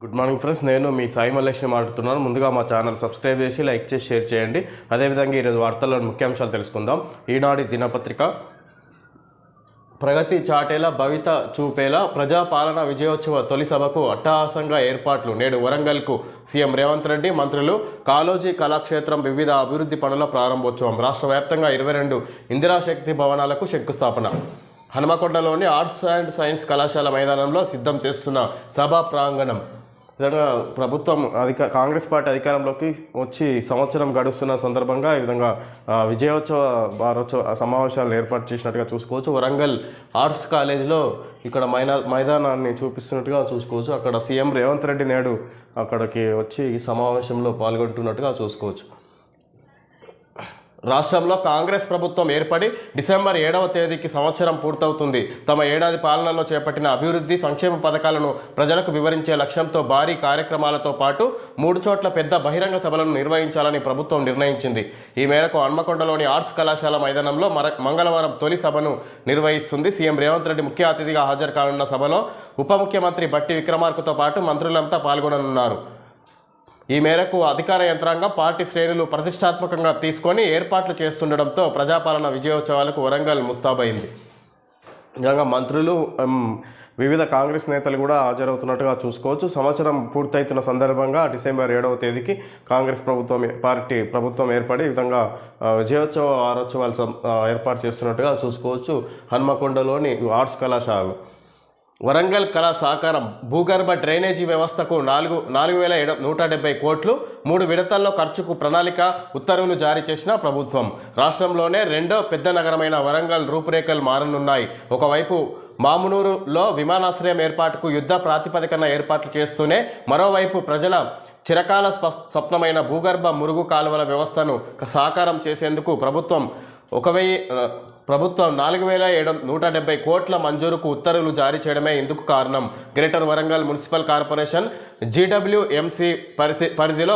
Good morning friends, నేను మీ సాయి మల్లేష్ని మాట్లాడుతున్నాను. ముందుగా మా ఛానల్ సబ్స్క్రైబ్ చేసి లైక్ చేసి షేర్ చేయండి. అదేవిధంగా ఈరోజు వార్తల్లోని ముఖ్యాంశాలు తెలుసుకుందాం. ఈనాటి దినపత్రిక ప్రగతి చాటేలా భవిత చూపేలా ప్రజాపాలన విజయోత్సవ తొలి సభకు అట్టహాసంగా ఏర్పాట్లు. నేడు వరంగల్కు సీఎం రేవంత్ రెడ్డి, మంత్రులు. కాళోజీ కళాక్షేత్రం వివిధ అభివృద్ధి పనుల ప్రారంభోత్సవం. రాష్ట్ర వ్యాప్తంగా 22 ఇందిరాశక్తి భవనాలకు శంకుస్థాపన. హనుమకొండలోని ఆర్ట్స్ అండ్ సైన్స్ కళాశాల మైదానంలో సిద్ధం చేస్తున్న సభా ప్రాంగణం. విధంగా ప్రభుత్వం కాంగ్రెస్ పార్టీ అధికారంలోకి వచ్చి సంవత్సరం గడుస్తున్న సందర్భంగా ఈ విధంగా విజయోత్సవ వారోత్సవ సమావేశాలు ఏర్పాటు చేసినట్టుగా చూసుకోవచ్చు. వరంగల్ ఆర్ట్స్ కాలేజీలో ఇక్కడ మైదానాన్ని చూపిస్తున్నట్టుగా చూసుకోవచ్చు. అక్కడ సీఎం రేవంత్ రెడ్డి నేడు అక్కడికి వచ్చి సమావేశంలో పాల్గొంటున్నట్టుగా చూసుకోవచ్చు. రాష్ట్రంలో కాంగ్రెస్ ప్రభుత్వం ఏర్పడి డిసెంబర్ 7వ తేదీకి సంవత్సరం పూర్తవుతుంది. తమ ఏడాది పాలనలో చేపట్టిన అభివృద్ధి సంక్షేమ పథకాలను ప్రజలకు వివరించే లక్ష్యంతో భారీ కార్యక్రమాలతో పాటు 3 చోట్ల పెద్ద బహిరంగ సభలను నిర్వహించాలని ప్రభుత్వం నిర్ణయించింది. ఈ మేరకు హన్మకొండలోని ఆర్ట్స్ కళాశాల మైదానంలో మంగళవారం తొలి సభను నిర్వహిస్తుంది. సీఎం రేవంత్ రెడ్డి ముఖ్య అతిథిగా హాజరు కానున్న సభలో ఉప ముఖ్యమంత్రి బట్టి విక్రమార్కతో పాటు మంత్రులంతా పాల్గొననున్నారు. ఈ మేరకు అధికార యంత్రాంగం పార్టీ శ్రేణులు ప్రతిష్టాత్మకంగా తీసుకొని ఏర్పాట్లు చేస్తుండడంతో ప్రజాపాలన విజయోత్సవాలకు వరంగల్ ముస్తాబైంది. నిజంగా మంత్రులు, వివిధ కాంగ్రెస్ నేతలు కూడా హాజరవుతున్నట్టుగా చూసుకోవచ్చు. సంవత్సరం పూర్తవుతున్న సందర్భంగా డిసెంబర్ 7వ తేదీకి కాంగ్రెస్ ప్రభుత్వం ఏర్పడి ఈ విధంగా విజయోత్సవ వారోత్సవాలు ఏర్పాటు చేస్తున్నట్టుగా చూసుకోవచ్చు. హన్మకొండలోని ఆర్ట్స్ కళాశాలలో వరంగల్ కళా సహకారం భూగర్భ డ్రైనేజీ వ్యవస్థకు 4,170 కోట్లు 3 విడతల్లో ఖర్చుకు ప్రణాళిక ఉత్తర్వులు జారీ చేసిన ప్రభుత్వం. రాష్ట్రంలోనే రెండో పెద్ద నగరమైన వరంగల్ రూపురేఖలు మారనున్నాయి. ఒకవైపు మామునూరులో విమానాశ్రయం ఏర్పాటుకు యుద్ధ ప్రాతిపదికన ఏర్పాట్లు చేస్తూనే మరోవైపు ప్రజల చిరకాల స్వప్నమైన భూగర్భ మురుగు కాలువల వ్యవస్థను సాకారం చేసేందుకు ప్రభుత్వం 4,170 కోట్ల మంజూరుకు ఉత్తర్వులు జారీ చేయడమే ఇందుకు కారణం. Greater Warangal municipal corporation GWMC పరిధిలో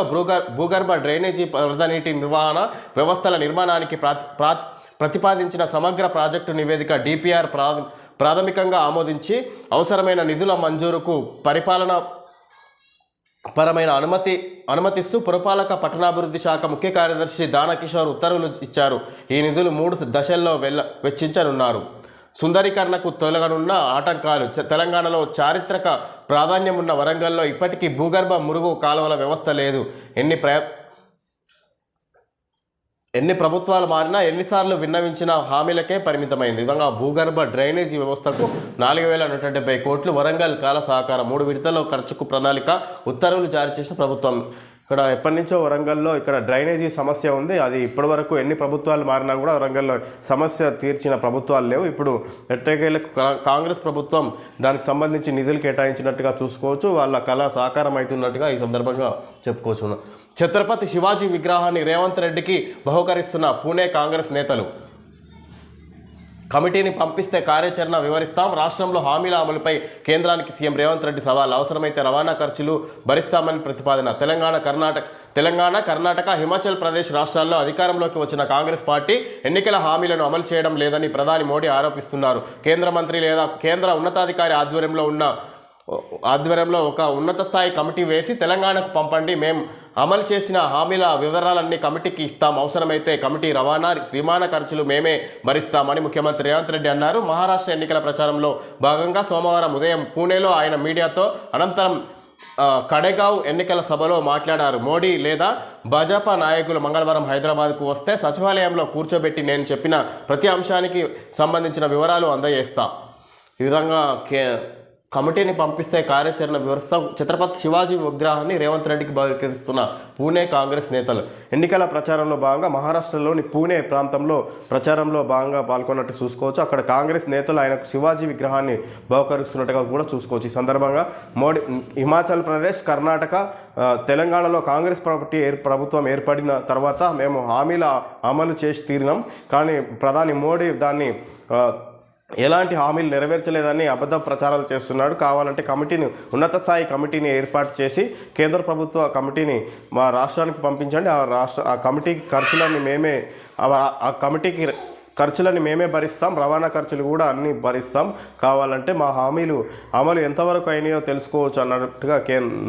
భూగర్భ డ్రైనేజీ వరద నిర్వహణ వ్యవస్థల నిర్మాణానికి ప్రతిపాదించిన సమగ్ర ప్రాజెక్టు నివేదిక డిపిఆర్ ప్రాథమికంగా ఆమోదించి అవసరమైన నిధుల మంజూరుకు పరిపాలన పరమైన అనుమతిస్తూ పురపాలక పట్టణాభివృద్ధి శాఖ ముఖ్య కార్యదర్శి దానకిషోర్ ఉత్తర్వులు ఇచ్చారు. ఈ నిధులు 3 దశల్లో వెచ్చించనున్నారు. సుందరీకరణకు తొలగనున్న ఆటంకాలు. తెలంగాణలో చారిత్రక ప్రాధాన్యం ఉన్న వరంగల్లో ఇప్పటికీ భూగర్భ మురుగు కాలువల వ్యవస్థ లేదు. ఎన్ని ప్రభుత్వాలు మారినా ఎన్నిసార్లు విన్నవించిన హామీలకే పరిమితమైంది. విధంగా భూగర్భ డ్రైనేజీ వ్యవస్థకు 4,170 కోట్లు వరంగల్ కాల సహకారం 3 విడతల్లో ఖర్చుకు ప్రణాళిక ఉత్తర్వులు జారీ చేసిన ప్రభుత్వం. ఇక్కడ ఎప్పటి నుంచో వరంగల్లో ఇక్కడ డ్రైనేజీ సమస్య ఉంది. అది ఇప్పటివరకు ఎన్ని ప్రభుత్వాలు మారినా కూడా వరంగల్లో సమస్య తీర్చిన ప్రభుత్వాలు లేవు. ఇప్పుడు ఎట్టకేలకు కాంగ్రెస్ ప్రభుత్వం దానికి సంబంధించి నిధులు కేటాయించినట్టుగా చూసుకోవచ్చు. వాళ్ళ కళ సాకారం అవుతున్నట్టుగా ఈ సందర్భంగా చెప్పుకోవచ్చు. ఛత్రపతి శివాజీ విగ్రహాన్ని రేవంత్ రెడ్డికి బహుకరిస్తున్న పూణే కాంగ్రెస్ నేతలు. కమిటీని పంపిస్తే కార్యాచరణ వివరిస్తాం. రాష్ట్రంలో హామీల అమలుపై కేంద్రానికి సీఎం రేవంత్ రెడ్డి సవాల్. అవసరమైతే రవాణా ఖర్చులు భరిస్తామని ప్రతిపాదన. తెలంగాణ, కర్ణాటక, హిమాచల్ ప్రదేశ్ రాష్ట్రాల్లో అధికారంలోకి వచ్చిన కాంగ్రెస్ పార్టీ ఎన్నికల హామీలను అమలు చేయడం లేదని ప్రధాని మోడీ ఆరోపిస్తున్నారు. కేంద్ర మంత్రి లేదా కేంద్ర ఉన్నతాధికారి ఆధ్వర్యంలో ఒక ఉన్నత స్థాయి కమిటీ వేసి తెలంగాణకు పంపండి, మేము అమలు చేసిన హామీల వివరాలన్నీ కమిటీకి ఇస్తాం, అవసరమైతే కమిటీ రవాణా విమాన ఖర్చులు మేమే భరిస్తామని ముఖ్యమంత్రి రేవంత్ రెడ్డి అన్నారు. మహారాష్ట్ర ఎన్నికల ప్రచారంలో భాగంగా సోమవారం ఉదయం పూణేలో ఆయన మీడియాతో అనంతరం కడెగావ్ ఎన్నికల సభలో మాట్లాడారు. మోడీ లేదా భాజపా నాయకులు మంగళవారం హైదరాబాద్కు వస్తే సచివాలయంలో కూర్చోబెట్టి నేను చెప్పిన ప్రతి అంశానికి సంబంధించిన వివరాలు అందజేస్తా. ఈ విధంగా కమిటీని పంపిస్తే కార్యాచరణ వివరిస్తాం. ఛత్రపతి శివాజీ విగ్రహాన్ని రేవంత్ రెడ్డికి బహిష్కరిస్తున్న పూణే కాంగ్రెస్ నేతలు. ఎన్నికల ప్రచారంలో భాగంగా మహారాష్ట్రలోని పూణే ప్రాంతంలో ప్రచారంలో భాగంగా పాల్గొన్నట్టు చూసుకోవచ్చు. అక్కడ కాంగ్రెస్ నేతలు ఆయనకు శివాజీ విగ్రహాన్ని బహుకరిస్తున్నట్టుగా కూడా చూసుకోవచ్చు. ఈ సందర్భంగా మోడీ హిమాచల్ ప్రదేశ్, కర్ణాటక, తెలంగాణలో కాంగ్రెస్ ప్రభుత్వం ఏర్పడిన తర్వాత మేము హామీల అమలు చేసి తీరినాం, కానీ ప్రధాని మోడీ దాన్ని ఎలాంటి హామీలు నెరవేర్చలేదని అబద్ధ ప్రచారాలు చేస్తున్నాడు. కావాలంటే ఉన్నత స్థాయి కమిటీని ఏర్పాటు చేసి కేంద్ర ప్రభుత్వ కమిటీని మా రాష్ట్రానికి పంపించండి, ఆ కమిటీ ఖర్చులన్నీ మేమే, ఆ కమిటీకి ఖర్చులని మేమే భరిస్తాం, రవాణా ఖర్చులు కూడా అన్నీ భరిస్తాం, కావాలంటే మా హామీలు అమలు ఎంతవరకు అయినాయో తెలుసుకోవచ్చు అన్నట్టుగా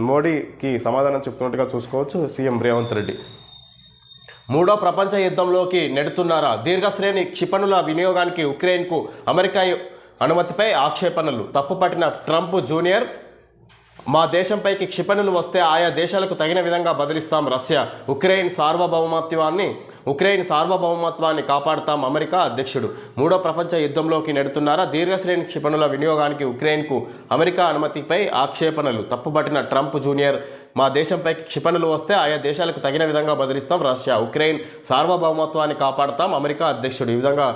మోడీకి సమాధానం చెప్తున్నట్టుగా చూసుకోవచ్చు సీఎం రేవంత్ రెడ్డి. మూడో ప్రపంచ యుద్ధంలోకి నెడుతున్నారా? దీర్ఘశ్రేణి క్షిపణుల వినియోగానికి ఉక్రెయిన్కు అమెరికా అనుమతిపై ఆక్షేపణలు. తప్పుపట్టిన ట్రంప్ జూనియర్, మా దేశంపైకి క్షిపణులు వస్తే ఆయా దేశాలకు తగిన విధంగా బదిలిస్తాం రష్యా. ఉక్రెయిన్ సార్వభౌమత్వాన్ని కాపాడుతాం అమెరికా అధ్యక్షుడు. మూడో ప్రపంచ యుద్ధంలోకి నెడుతున్నారా? దీర్ఘశ్రేణి క్షిపణుల వినియోగానికి ఉక్రెయిన్కు అమెరికా అనుమతిపై ఆక్షేపణలు. తప్పుపట్టిన ట్రంప్ జూనియర్, మా దేశంపైకి క్షిపణులు వస్తే ఆయా దేశాలకు తగిన విధంగా బదిలిస్తాం రష్యా. ఉక్రెయిన్ సార్వభౌమత్వాన్ని కాపాడుతాం అమెరికా అధ్యక్షుడు. ఈ విధంగా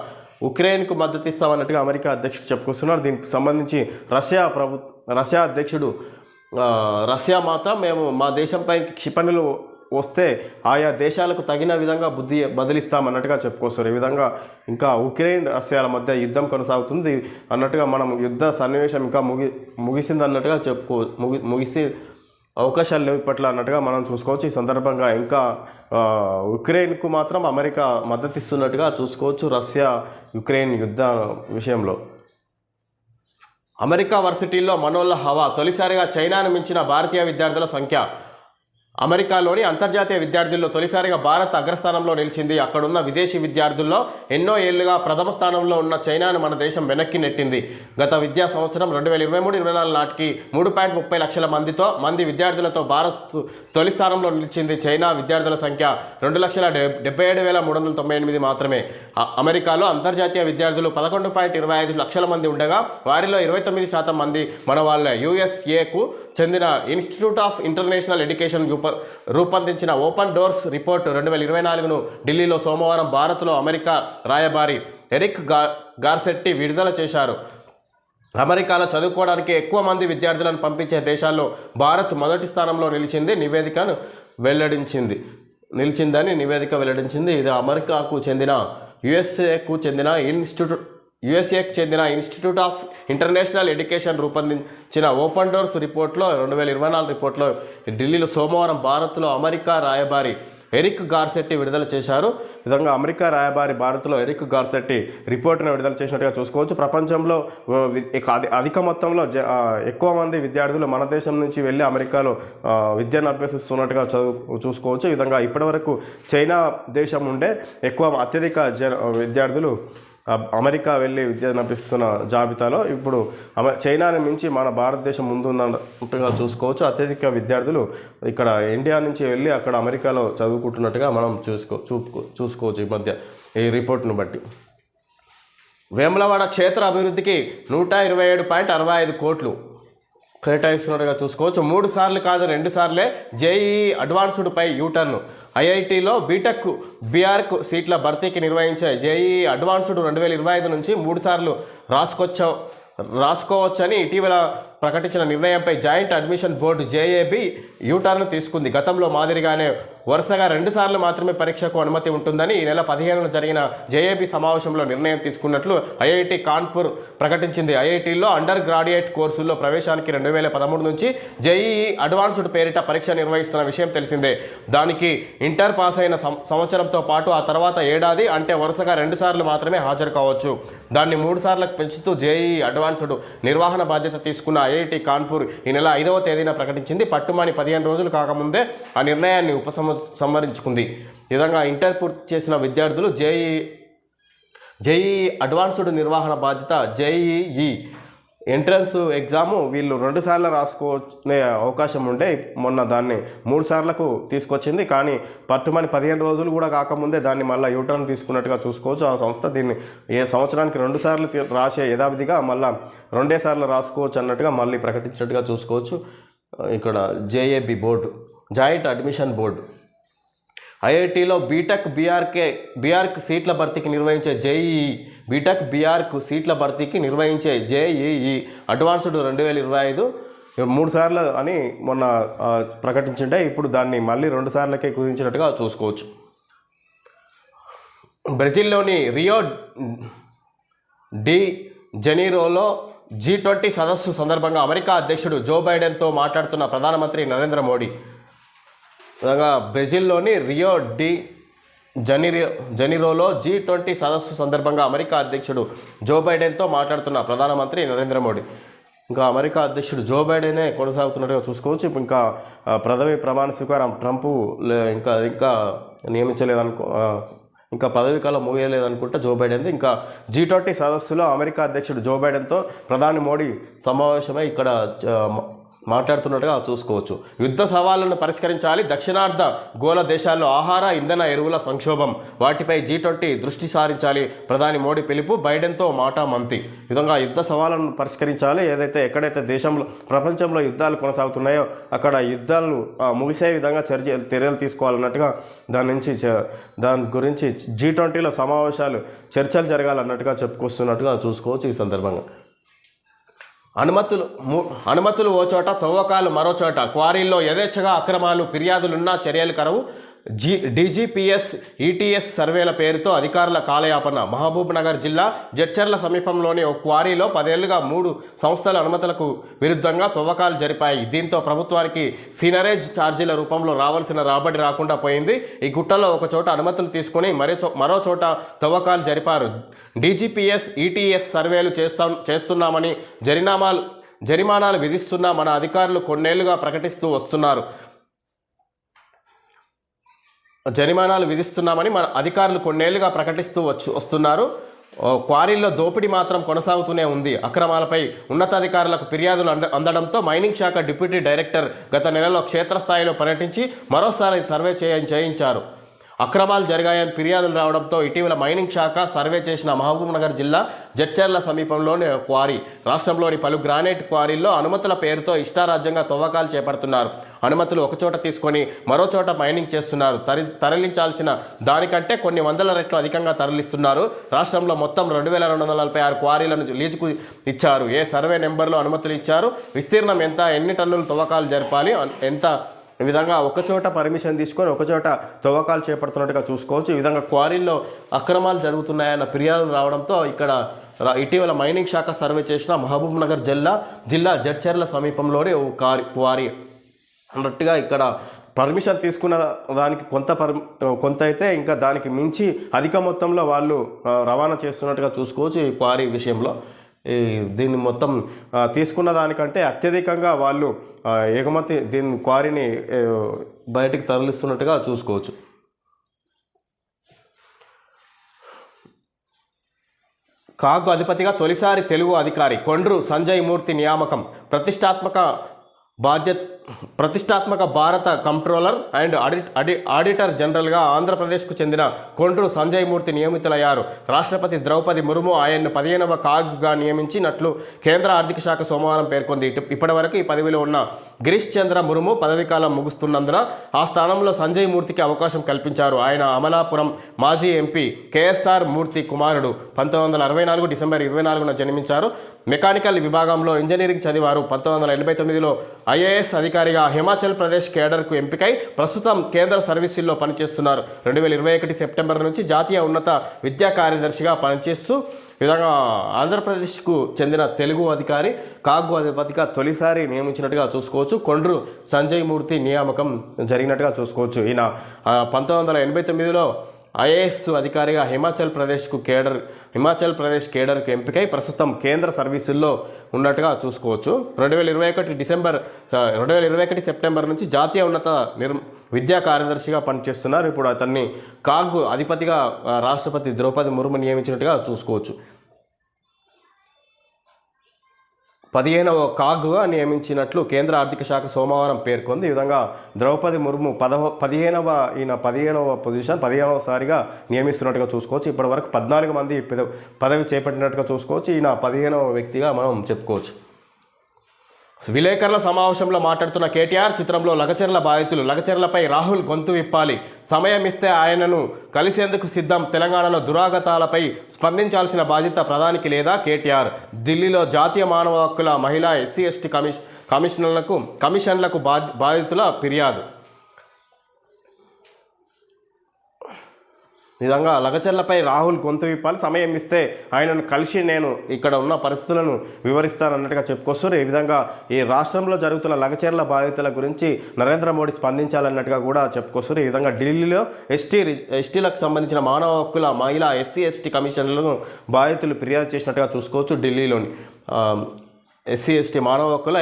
ఉక్రెయిన్కు మద్దతు ఇస్తామన్నట్టుగా అమెరికా అధ్యక్షుడు చెప్పుకొస్తున్నారు. దీనికి సంబంధించి రష్యా అధ్యక్షుడు రష్యా మాత్రం మేము మా దేశంపై క్షిపణులు వస్తే ఆయా దేశాలకు తగిన విధంగా బదిలిస్తామన్నట్టుగా చెప్పుకొస్తారు. ఈ విధంగా ఇంకా ఉక్రెయిన్ రష్యాల మధ్య యుద్ధం కొనసాగుతుంది అన్నట్టుగా మనం యుద్ధ సన్నివేశం ఇంకా ముగిసింది అన్నట్టుగా ముగిసి అవకాశాలు లేవు ఇప్పట్లో అన్నట్టుగా మనం చూసుకోవచ్చు. ఈ సందర్భంగా ఇంకా ఉక్రెయిన్కు మాత్రం అమెరికా మద్దతు ఇస్తున్నట్టుగా చూసుకోవచ్చు రష్యా యుక్రెయిన్ యుద్ధ విషయంలో. అమెరికా వర్సిటీల్లో మనోళ్ళ హవా. తొలిసారిగా చైనాను మించిన భారతీయ విద్యార్థుల సంఖ్య. అమెరికాలోని అంతర్జాతీయ విద్యార్థుల్లో తొలిసారిగా భారత్ అగ్రస్థానంలో నిలిచింది. అక్కడున్న విదేశీ విద్యార్థుల్లో ఎన్నో ఏళ్లుగా ప్రథమ స్థానంలో ఉన్న చైనాను మన దేశం వెనక్కి నెట్టింది. గత విద్యా సంవత్సరం 2023-24 నాటికి 3.30 లక్షల మంది విద్యార్థులతో భారత్ తొలి స్థానంలో నిలిచింది. చైనా విద్యార్థుల సంఖ్య 2,77,398 మాత్రమే. అమెరికాలో అంతర్జాతీయ విద్యార్థులు 11.25 లక్షల మంది ఉండగా వారిలో 29% మంది మన వాళ్ళే. యుఎస్ఏకు చెందిన ఇన్స్టిట్యూట్ ఆఫ్ ఇంటర్నేషనల్ ఎడ్యుకేషన్ రూపొందించిన ఓపెన్ డోర్స్ రిపోర్ట్ 2024ను ఢిల్లీలో సోమవారం భారత్లో అమెరికా రాయబారి ఎరిక్ గార్సెట్టి విడుదల చేశారు. అమెరికాలో చదువుకోవడానికి ఎక్కువ మంది విద్యార్థులను పంపించే దేశాల్లో భారత్ మొదటి స్థానంలో నిలిచిందని నివేదిక వెల్లడించింది. ఇది అమెరికాకు చెందిన యుఎస్ఏకు చెందిన ఇన్స్టిట్యూట్ ఆఫ్ ఇంటర్నేషనల్ ఎడ్యుకేషన్ రూపొందించిన ఓపెన్ డోర్స్ రిపోర్ట్లో 2024 రిపోర్ట్లో ఢిల్లీలో సోమవారం భారత్లో అమెరికా రాయబారి ఎరిక్ గార్సెట్టి విడుదల చేశారు. ఈ విధంగా అమెరికా రాయబారి భారత్లో ఎరిక్ గార్సెట్టి రిపోర్టును విడుదల చేసినట్టుగా చూసుకోవచ్చు. ప్రపంచంలో అధిక మొత్తంలో ఎక్కువ మంది విద్యార్థులు మన దేశం నుంచి వెళ్ళి అమెరికాలో విద్యను అభ్యసిస్తున్నట్టుగా చూసుకోవచ్చు. ఈ విధంగా ఇప్పటివరకు చైనా దేశం ఉండే అత్యధిక విద్యార్థులు అమెరికా వెళ్ళి విద్యను అభ్యసిస్తున్న జాబితాలో ఇప్పుడు చైనాని మించి మన భారతదేశం ముందున్నట్టుగా చూసుకోవచ్చు. అత్యధిక విద్యార్థులు ఇక్కడ ఇండియా నుంచి వెళ్ళి అక్కడ అమెరికాలో చదువుకుంటున్నట్టుగా మనం చూసుకోవచ్చు ఈ మధ్య ఈ రిపోర్ట్ను బట్టి. వేములవాడ క్షేత్ర అభివృద్ధికి 127.65 కోట్లు కేటాయిస్తున్నట్టుగా చూసుకోవచ్చు. 3 సార్లు కాదు 2 సార్లే జేఈఈ అడ్వాన్స్డ్పై యూటర్న్. ఐఐటీలో బీటెక్ బీఆర్క్ సీట్ల భర్తీకి నిర్వహించే జేఈఈ అడ్వాన్స్డ్ 2025 నుంచి 3 సార్లు రాసుకోవచ్చని ఇటీవల ప్రకటించిన నిర్ణయంపై జాయింట్ అడ్మిషన్ బోర్డు జేఏబీ యూటర్న్ తీసుకుంది. గతంలో మాదిరిగానే వరుసగా 2 సార్లు మాత్రమే పరీక్షకు అనుమతి ఉంటుందని ఈ నెల 15న జరిగిన జేఏబీ సమావేశంలో నిర్ణయం తీసుకున్నట్లు ఐఐటి కాన్పూర్ ప్రకటించింది. ఐఐటీలో అండర్ గ్రాడ్యుయేట్ కోర్సుల్లో ప్రవేశానికి 2013 నుంచి జేఈఈ అడ్వాన్స్డ్ పేరిట పరీక్ష నిర్వహిస్తున్న విషయం తెలిసిందే. దానికి ఇంటర్ పాస్ అయిన సంవత్సరంతో పాటు ఆ తర్వాత ఏడాది అంటే వరుసగా 2 సార్లు మాత్రమే హాజరు కావచ్చు. దాన్ని 3 సార్లకు పెంచుతూ జేఈఈ అడ్వాన్స్డ్ నిర్వహణ బాధ్యత తీసుకున్న ఐఐటి కాన్పూర్ ఈ నెల 5వ తేదీన ప్రకటించింది. పట్టుమని 15 రోజులు కాకముందే ఆ నిర్ణయాన్ని ఉపసంహరించుకుంది. ఈ విధంగా ఇంటర్ పూర్తి చేసిన విద్యార్థులు జేఈఈ అడ్వాన్స్డ్ నిర్వహణ బాధ్యత జేఈఈ ఎంట్రన్స్ ఎగ్జాము వీళ్ళు 2 సార్లు రాసుకునే అవకాశం ఉండే మొన్న దాన్ని 3 సార్లకు తీసుకొచ్చింది. కానీ పట్టుమని 15 రోజులు కూడా కాకముందే దాన్ని మళ్ళీ యూటర్న్ తీసుకున్నట్టుగా చూసుకోవచ్చు. ఆ సంస్థ దీన్ని సంవత్సరానికి 2 సార్లు రాసే యథావిధిగా మళ్ళీ 2 సార్లు రాసుకోవచ్చు అన్నట్టుగా మళ్ళీ ప్రకటించినట్టుగా చూసుకోవచ్చు. ఇక్కడ JAB board joint admission board ఐఐటీలో బీటెక్ బీఆర్క్ సీట్ల భర్తీకి నిర్వహించే జేఈఈ జేఈఈ అడ్వాన్స్డ్ 2025 3 సార్లు అని మొన్న ప్రకటించింటే ఇప్పుడు దాన్ని మళ్ళీ 2 సార్లకే కుదించినట్టుగా చూసుకోవచ్చు. బ్రెజిల్లోని రియో డి జనీరోలో G20 సదస్సు సందర్భంగా అమెరికా అధ్యక్షుడు జో బైడెన్తో మాట్లాడుతున్న ప్రధానమంత్రి నరేంద్ర మోడీ. బ్రెజిల్లోని రియో డి జనీరోలో G20 సదస్సు సందర్భంగా అమెరికా అధ్యక్షుడు జో బైడెన్తో మాట్లాడుతున్న ప్రధానమంత్రి నరేంద్ర మోడీ. ఇంకా అమెరికా అధ్యక్షుడు జో బైడెనే కొనసాగుతున్నట్టుగా చూసుకోవచ్చు. ఇంకా పదవి ప్రమాణ స్వీకారం ట్రంప్ ఇంకా నియమించలేదనుకో, ఇంకా పదవి కాలం ముగియలేదనుకుంటా జో బైడెన్. ఇంకా G20 సదస్సులో అమెరికా అధ్యక్షుడు జో బైడెన్తో ప్రధాని మోడీ సమావేశమై ఇక్కడ మాట్లాడుతున్నట్టుగా చూసుకోవచ్చు. యుద్ధ సవాళ్లను పరిష్కరించాలి, దక్షిణార్ధ గోళ దేశాల్లో ఆహార ఇంధన ఎరువుల సంక్షోభం, వాటిపై G20 దృష్టి సారించాలి ప్రధాని మోడీ పిలుపు. బైడెన్తో మాట మంతి. ఈ విధంగా యుద్ధ సవాళ్లను పరిష్కరించాలి. ఎక్కడైతే దేశంలో ప్రపంచంలో యుద్ధాలు కొనసాగుతున్నాయో అక్కడ యుద్ధాలు ముగిసే విధంగా చర్యలు తీసుకోవాలన్నట్టుగా దాని గురించి G20లో చర్చలు జరగాలన్నట్టుగా చెప్పుకొస్తున్నట్టుగా చూసుకోవచ్చు. ఈ సందర్భంగా అనుమతులు ఓ చోట, తవ్వకాలు మరో చోట, క్వారీల్లో యథేచ్ఛగా అక్రమాలు, ఫిర్యాదులున్నా చర్యలు కరవు. DGPS ETS సర్వేల పేరుతో అధికారుల కాలయాపన. మహబూబ్ నగర్ జిల్లా జడ్చర్ల సమీపంలోని ఓ క్వారీలో 10 ఏళ్లుగా 3 సంస్థల అనుమతులకు విరుద్ధంగా తవ్వకాలు జరిపాయి. దీంతో ప్రభుత్వానికి సీనరేజ్ ఛార్జీల రూపంలో రావాల్సిన రాబడి రాకుండా పోయింది. ఈ గుట్టలో ఒక చోట అనుమతులు తీసుకుని మరో చోట తవ్వకాలు జరిపారు. DGPS ETS సర్వేలు చేస్తున్నామని జరిమానాలు విధిస్తున్నా మన అధికారులు కొన్నేళ్లుగా ప్రకటిస్తూ వస్తున్నారు. వస్తున్నారు. క్వారీల్లో దోపిడీ మాత్రం కొనసాగుతూనే ఉంది. అక్రమాలపై ఉన్నతాధికారులకు ఫిర్యాదులు అందడంతో మైనింగ్ శాఖ డిప్యూటీ డైరెక్టర్ గత నెలలో క్షేత్రస్థాయిలో పర్యటించి మరోసారి సర్వే చేయించారు. అక్రమాలు జరిగాయని ఫిర్యాదులు రావడంతో ఇటీవల మైనింగ్ శాఖ సర్వే చేసిన మహబూబ్ నగర్ జిల్లా జడ్చర్ల సమీపంలోని క్వారీ. రాష్ట్రంలోని పలు గ్రానైట్ క్వారీల్లో అనుమతుల పేరుతో ఇష్టారాజ్యంగా తవ్వకాలు చేపడుతున్నారు. అనుమతులు ఒకచోట తీసుకొని మరో చోట మైనింగ్ చేస్తున్నారు. తరలించాల్సిన దానికంటే కొన్ని వందల రెట్లు అధికంగా తరలిస్తున్నారు. రాష్ట్రంలో మొత్తం 2246 క్వారీలను లీజుకు ఇచ్చారు. ఏ సర్వే నెంబర్లో అనుమతులు ఇచ్చారు, విస్తీర్ణం ఎంత, ఎన్ని టన్నులు తవ్వకాలు జరపాలి, ఎంత, ఈ విధంగా ఒకచోట పర్మిషన్ తీసుకొని ఒకచోట తవ్వకాలు చేపడుతున్నట్టుగా చూసుకోవచ్చు. ఈ విధంగా క్వారీల్లో అక్రమాలు జరుగుతున్నాయన్న ఫిర్యాదులు రావడంతో ఇక్కడ ఇటీవల మైనింగ్ శాఖ సర్వే చేసిన మహబూబ్ నగర్ జిల్లా జడ్చర్ల సమీపంలోనే ఓ క్వారీ అన్నట్టుగా ఇక్కడ పర్మిషన్ తీసుకున్న దానికి కొంత అయితే ఇంకా దానికి మించి అధిక మొత్తంలో వాళ్ళు రవాణా చేస్తున్నట్టుగా చూసుకోవచ్చు. ఈ క్వారీ విషయంలో దీన్ని మొత్తం తీసుకున్న దానికంటే అత్యధికంగా వాళ్ళు క్వారీని బయటికి తరలిస్తున్నట్టుగా చూసుకోవచ్చు. కాగ్ అధిపతిగా తొలిసారి తెలుగు అధికారి కొండ్రు సంజయ్ మూర్తి నియామకం. ప్రతిష్టాత్మక భారత కంప్ట్రోలర్ అండ్ ఆడిటర్ జనరల్గా ఆంధ్రప్రదేశ్కు చెందిన కొండ్రు సంజయ్ మూర్తి నియమితులయ్యారు. రాష్ట్రపతి ద్రౌపది ముర్ము ఆయన్ను 15వ కాగ్గా నియమించినట్లు కేంద్ర ఆర్థిక శాఖ సోమవారం పేర్కొంది. ఇప్పటివరకు ఈ పదవిలో ఉన్న గిరీష్ చంద్ర ముర్ము పదవీకాలం ముగుస్తున్నందున ఆ స్థానంలో సంజయ్ మూర్తికి అవకాశం కల్పించారు. ఆయన అమలాపురం మాజీ ఎంపీ KSR మూర్తి కుమారుడు. 1964 డిసెంబర్ 24న జన్మించారు. మెకానికల్ విభాగంలో ఇంజనీరింగ్ చదివారు. 1989లో IAS అధికారిగా హిమాచల్ ప్రదేశ్ కేడర్కు ఎంపికై ప్రస్తుతం కేంద్ర సర్వీసుల్లో పనిచేస్తున్నారు. 2021 సెప్టెంబర్ నుంచి జాతీయ ఉన్నత విద్యా కార్యదర్శిగా పనిచేస్తూ విధంగా ఆంధ్రప్రదేశ్కు చెందిన తెలుగు అధికారి కాగ్ అధిపతిగా తొలిసారి నియమించినట్టుగా చూసుకోవచ్చు. కొండ్రు సంజయ్ మూర్తి నియామకం జరిగినట్టుగా చూసుకోవచ్చు. ఈయన 1989లో IAS అధికారిగా హిమాచల్ ప్రదేశ్ కేడర్కు ఎంపికై ప్రస్తుతం కేంద్ర సర్వీసుల్లో ఉన్నట్టుగా చూసుకోవచ్చు. 2021 సెప్టెంబర్ నుంచి జాతీయ ఉన్నత విద్యా కార్యదర్శిగా పనిచేస్తున్నారు. ఇప్పుడు అతన్ని కాగ్ అధిపతిగా రాష్ట్రపతి ద్రౌపది ముర్ము నియమించినట్టుగా చూసుకోవచ్చు. 15వ కాగ్గా నియమించినట్లు కేంద్ర ఆర్థిక శాఖ సోమవారం పేర్కొంది. ఈ విధంగా ద్రౌపది ముర్ము 15వ పొజిషన్ 15వసారిగా నియమిస్తున్నట్టుగా చూసుకోవచ్చు. ఇప్పటి వరకు 14 మంది పదవి చేపట్టినట్టుగా చూసుకోవచ్చు. ఈయన 15వ వ్యక్తిగా మనం చెప్పుకోవచ్చు. విలేకరుల సమావేశంలో మాట్లాడుతున్న కేటీఆర్ చిత్రంలో లగచర్ల బాధితులు. లగచర్లపై రాహుల్ గొంతు విప్పాలి, సమయం ఇస్తే ఆయనను కలిసేందుకు సిద్ధం. తెలంగాణలో దురాగతాలపై స్పందించాల్సిన బాధ్యత ప్రధానికి లేదా? కేటీఆర్. ఢిల్లీలో జాతీయ మానవ హక్కుల మహిళా SC/ST కమిషన్లకు బాధితుల ఫిర్యాదు. ఈ విధంగా లగచర్లపై రాహుల్ గొంతు విప్పాలి, సమయం ఇస్తే ఆయనను కలిసి నేను ఇక్కడ ఉన్న పరిస్థితులను వివరిస్తానన్నట్టుగా చెప్పుకొస్తారు. ఈ విధంగా ఈ రాష్ట్రంలో జరుగుతున్న లగచర్ల బాధితుల గురించి నరేంద్ర మోడీ స్పందించాలన్నట్టుగా కూడా చెప్పుకొస్తారు. ఈ విధంగా ఢిల్లీలో ఎస్టీలకు సంబంధించిన మానవ హక్కుల మహిళా ఎస్సీ కమిషన్లను బాధితులు ఫిర్యాదు చేసినట్టుగా చూసుకోవచ్చు. ఢిల్లీలోని ఎస్సీ మానవ హక్కుల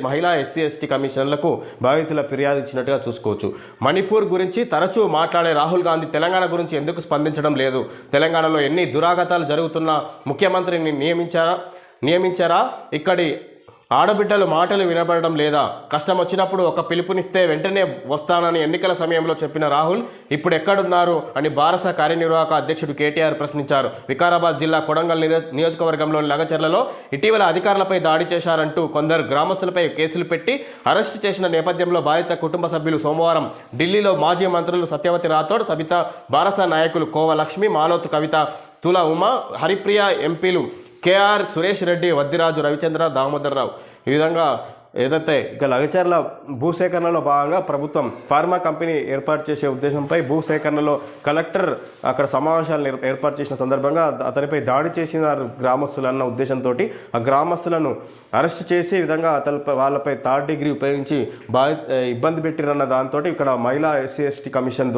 మహిళా ఎస్సీ కమిషన్లకు బాధితుల ఫిర్యాదు ఇచ్చినట్టుగా చూసుకోవచ్చు. మణిపూర్ గురించి తరచూ మాట్లాడే రాహుల్ గాంధీ తెలంగాణ గురించి ఎందుకు స్పందించడం లేదు? తెలంగాణలో ఎన్ని దురాగతాలు జరుగుతున్నా ముఖ్యమంత్రిని నియమించారా? ఇక్కడి ఆడబిడ్డలు మాటలు వినబడడం లేదా? కష్టం వచ్చినప్పుడు ఒక పిలుపునిస్తే వెంటనే వస్తానని ఎన్నికల సమయంలో చెప్పిన రాహుల్ ఇప్పుడు ఎక్కడున్నారు అని భారత కార్యనిర్వాహక అధ్యక్షుడు కేటీఆర్ ప్రశ్నించారు. వికారాబాద్ జిల్లా కొడంగల్ నియోజకవర్గంలోని లగచర్లలో ఇటీవల అధికారులపై దాడి చేశారంటూ కొందరు గ్రామస్తులపై కేసులు పెట్టి అరెస్టు చేసిన నేపథ్యంలో బాధిత కుటుంబ సభ్యులు సోమవారం ఢిల్లీలో మాజీ మంత్రులు సత్యవతి రాథోడ్, సబితా బారస నాయకులు కోవ లక్ష్మి, మాలోతు కవిత, తుల ఉమా, హరిప్రియ, ఎంపీలు కేఆర్ సురేష్ రెడ్డి, వద్దిరాజు రవిచంద్ర, దామోదర్ రావు ఈ విధంగా ఏదైతే ఇక లగచర్ల భూసేకరణలో భాగంగా ప్రభుత్వం ఫార్మా కంపెనీ ఏర్పాటు చేసే ఉద్దేశంపై భూసేకరణలో కలెక్టర్ అక్కడ సమావేశాలను ఏర్పాటు చేసిన సందర్భంగా అతనిపై దాడి చేసిన గ్రామస్తులన్న ఉద్దేశంతో ఆ గ్రామస్తులను అరెస్ట్ చేసి ఈ విధంగా వాళ్ళపై థర్డ్ డిగ్రీ ఉపయోగించి ఇబ్బంది పెట్టిరన్న దాంతో ఇక్కడ మహిళా ఎస్సీ కమిషన్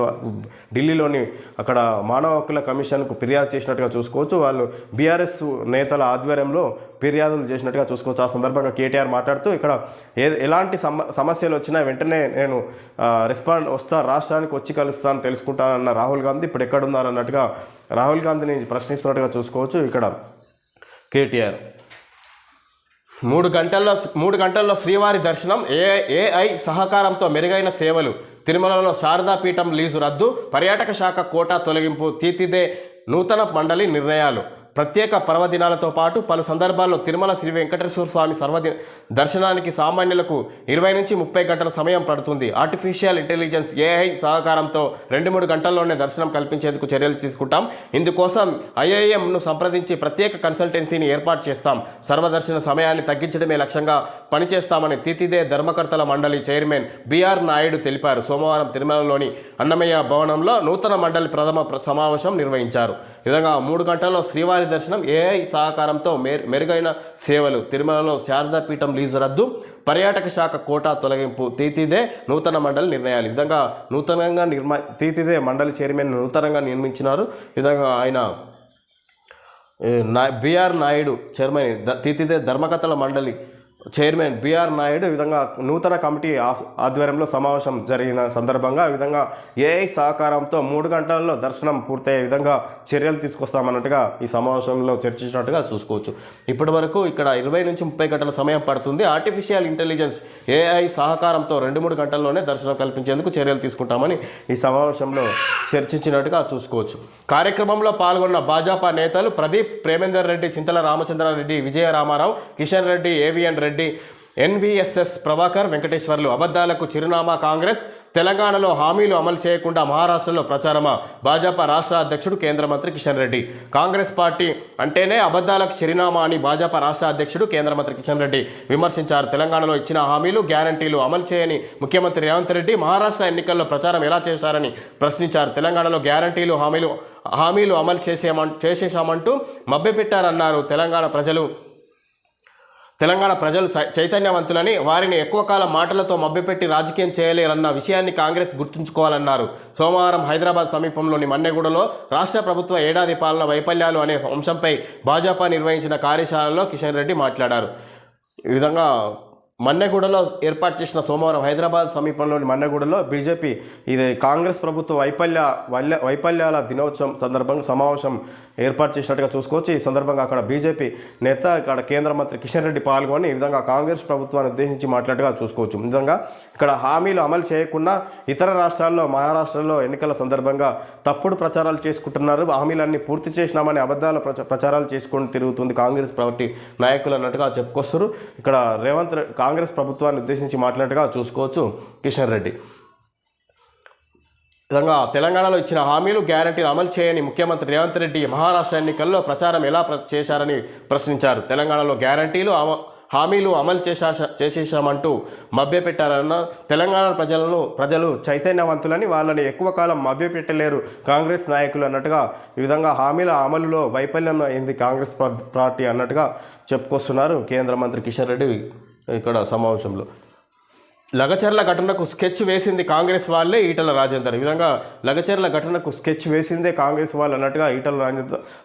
ఢిల్లీలోని అక్కడ మానవ హక్కుల కమిషన్కు ఫిర్యాదు చేసినట్టుగా చూసుకోవచ్చు. వాళ్ళు బీఆర్ఎస్ నేతల ఆధ్వర్యంలో ఫిర్యాదులు చేసినట్టుగా చూసుకోవచ్చు. ఆ సందర్భంగా కేటీఆర్ మాట్లాడుతూ ఇక్కడ ఎలాంటి సమస్యలు వచ్చినా వెంటనే నేను రాష్ట్రానికి వచ్చి కలుస్తాను, తెలుసుకుంటానన్న రాహుల్ గాంధీ ఇప్పుడు ఎక్కడున్నారన్నట్టుగా రాహుల్ గాంధీని ప్రశ్నిస్తున్నట్టుగా చూసుకోవచ్చు. ఇక్కడ కేటీఆర్ 3 గంటల్లో శ్రీవారి దర్శనం, ఏఐ సహకారంతో మెరుగైన సేవలు, తిరుమలలో శారదాపీఠం లీజు రద్దు, పర్యాటక శాఖ కోటా తొలగింపు, తీర్చిదే నూతన మండలి నిర్ణయాలు. ప్రత్యేక పర్వదినాలతో పాటు పలు సందర్భాల్లో తిరుమల శ్రీ వెంకటేశ్వర స్వామి దర్శనానికి సామాన్యులకు 20 నుంచి 30 గంటల సమయం పడుతుంది. ఆర్టిఫిషియల్ ఇంటెలిజెన్స్ ఏఐ సహకారంతో 2-3 గంటల్లోనే దర్శనం కల్పించేందుకు చర్యలు తీసుకుంటాం. ఇందుకోసం ఐఐఎంను సంప్రదించి ప్రత్యేక కన్సల్టెన్సీని ఏర్పాటు చేస్తాం. సర్వదర్శన సమయాన్ని తగ్గించడమే లక్ష్యంగా పనిచేస్తామని తీర్చిదే ధర్మకర్తల మండలి చైర్మన్ బిఆర్ నాయుడు తెలిపారు. సోమవారం తిరుమలలోని అన్నమయ్య భవనంలో నూతన మండలి ప్రథమ సమావేశం నిర్వహించారు. ఈ విధంగా 3 గంటల్లో శ్రీవారి దర్శనం, ఏఐ సహకారంతో మెరుగైన సేవలు, తిరుమలలో శారదాపీఠం లీజు రద్దు, పర్యాటక శాఖ కోటా తొలగింపు, తీర్చిదే నూతన మండలి నిర్ణయాలు. ఈ విధంగా నూతనంగా తీర్చిదే మండలి చైర్మన్ నూతనంగా నిర్మించినారు. ఈ విధంగా ఆయన బిఆర్ నాయుడు చైర్మన్, తీర్చిదే ధర్మకర్తల మండలి చైర్మన్ బిఆర్ నాయుడు ఈ విధంగా నూతన కమిటీ ఆధ్వర్యంలో సమావేశం జరిగిన సందర్భంగా ఈ విధంగా ఏఐ సహకారంతో 3 గంటల్లో దర్శనం పూర్తయ్యే విధంగా చర్యలు తీసుకొస్తామన్నట్టుగా ఈ సమావేశంలో చర్చించినట్టుగా చూసుకోవచ్చు. ఇప్పటి వరకు ఇక్కడ 20 నుంచి 30 గంటల సమయం పడుతుంది. ఆర్టిఫిషియల్ ఇంటెలిజెన్స్ ఏఐ సహకారంతో 2-3 గంటల్లోనే దర్శనం కల్పించేందుకు చర్యలు తీసుకుంటామని ఈ సమావేశంలో చర్చించినట్టుగా చూసుకోవచ్చు. కార్యక్రమంలో పాల్గొన్న భాజపా నేతలు ప్రదీప్, ప్రేమేందర్ రెడ్డి, చింతల రామచంద్రారెడ్డి, విజయ రామారావు, కిషన్ రెడ్డి, ఏవిఎన్ రెడ్డి, ఎన్వీఎస్ఎస్ ప్రభాకర్, వెంకటేశ్వర్లు. అబద్ధాలకు చిరునామా కాంగ్రెస్, తెలంగాణలో హామీలు అమలు చేయకుండా మహారాష్ట్రలో ప్రచారమా? భాజపా రాష్ట్ర అధ్యక్షుడు కేంద్ర మంత్రి కిషన్ రెడ్డి. కాంగ్రెస్ పార్టీ అంటేనే అబద్ధాలకు చిరునామా అని భాజపా రాష్ట్ర అధ్యక్షుడు కేంద్ర మంత్రి కిషన్ రెడ్డి విమర్శించారు. తెలంగాణలో ఇచ్చిన హామీలు, గ్యారంటీలు అమలు చేయని ముఖ్యమంత్రి రేవంత్ రెడ్డి మహారాష్ట్ర ఎన్నికల్లో ప్రచారం ఎలా చేశారని ప్రశ్నించారు. తెలంగాణలో గ్యారంటీలు, హామీలు అమలు చేసేశామంటూ మభ్యపెట్టారన్నారు. తెలంగాణ ప్రజలు చైతన్యవంతులని, వారిని ఎక్కువ కాలం మాటలతో మభ్యపెట్టి రాజకీయం చేయలేరన్న విషయాన్ని కాంగ్రెస్ గుర్తుంచుకోవాలన్నారు. సోమవారం హైదరాబాద్ సమీపంలోని మన్నెగూడలో రాష్ట్ర ప్రభుత్వ ఏడాది పాలన వైఫల్యాలు అనే అంశంపై భాజపా నిర్వహించిన కార్యశాలలో కిషన్ రెడ్డి మాట్లాడారు. ఈ విధంగా మన్నెగూడలో ఏర్పాటు చేసిన సోమవారం హైదరాబాద్ సమీపంలోని మన్నెగూడలో బీజేపీ ఇది కాంగ్రెస్ ప్రభుత్వ వైఫల్యాల దినోత్సవం సందర్భంగా సమావేశం ఏర్పాటు చేసినట్టుగా చూసుకోవచ్చు. ఈ సందర్భంగా అక్కడ బీజేపీ నేత ఇక్కడ కేంద్ర మంత్రి కిషన్ రెడ్డి పాల్గొని ఈ విధంగా కాంగ్రెస్ ప్రభుత్వాన్ని ఉద్దేశించి మాట్లాడగా చూసుకోవచ్చు. ఈ విధంగా ఇక్కడ హామీలు అమలు చేయకుండా ఇతర రాష్ట్రాల్లో, మహారాష్ట్రలో ఎన్నికల సందర్భంగా తప్పుడు ప్రచారాలు చేసుకుంటున్నారు. హామీలన్నీ పూర్తి చేసినామని అబద్ధాల ప్రచారాలు చేసుకొని తిరుగుతుంది కాంగ్రెస్ పార్టీ నాయకులు అన్నట్టుగా చెప్పుకొస్తారు. ఇక్కడ రేవంత్ కాంగ్రెస్ ప్రభుత్వాన్ని ఉద్దేశించి మాట్లాడగా చూసుకోవచ్చు కిషన్ రెడ్డి. విధంగా తెలంగాణలో ఇచ్చిన హామీలు, గ్యారంటీలు అమలు చేయని ముఖ్యమంత్రి రేవంత్ రెడ్డి మహారాష్ట్ర ఎన్నికల్లో ప్రచారం ఎలా చేశారని ప్రశ్నించారు. తెలంగాణలో గ్యారంటీలు, హామీలు అమలు చేసేసామంటూ మభ్యపెట్టారన్న తెలంగాణ ప్రజలు చైతన్యవంతులని వాళ్ళని ఎక్కువ కాలం మభ్యపెట్టలేరు కాంగ్రెస్ నాయకులు అన్నట్టుగా ఈ విధంగా హామీల అమలులో వైఫల్యం అయింది కాంగ్రెస్ పార్టీ అన్నట్టుగా చెప్పుకొస్తున్నారు కేంద్ర మంత్రి కిషన్ రెడ్డి ఇక్కడ సమావేశంలో. లగచర్ల ఘటనకు స్కెచ్ వేసింది కాంగ్రెస్ వాళ్ళే ఈటల రాజేందర్. ఈ విధంగా లగచర్ల ఘటనకు స్కెచ్ వేసిందే కాంగ్రెస్ వాళ్ళు అన్నట్టుగా ఈటల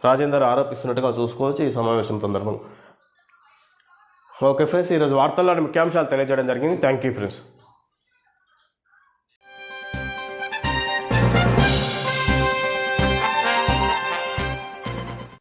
రాజేందర్ ఆరోపిస్తున్నట్టుగా చూసుకోవచ్చు ఈ సమావేశం సందర్భంగా. ఓకే ఫ్రెండ్స్, ఈరోజు వార్తల్లోని ముఖ్యాంశాలు తెలియజేయడం జరిగింది. Thank you friends.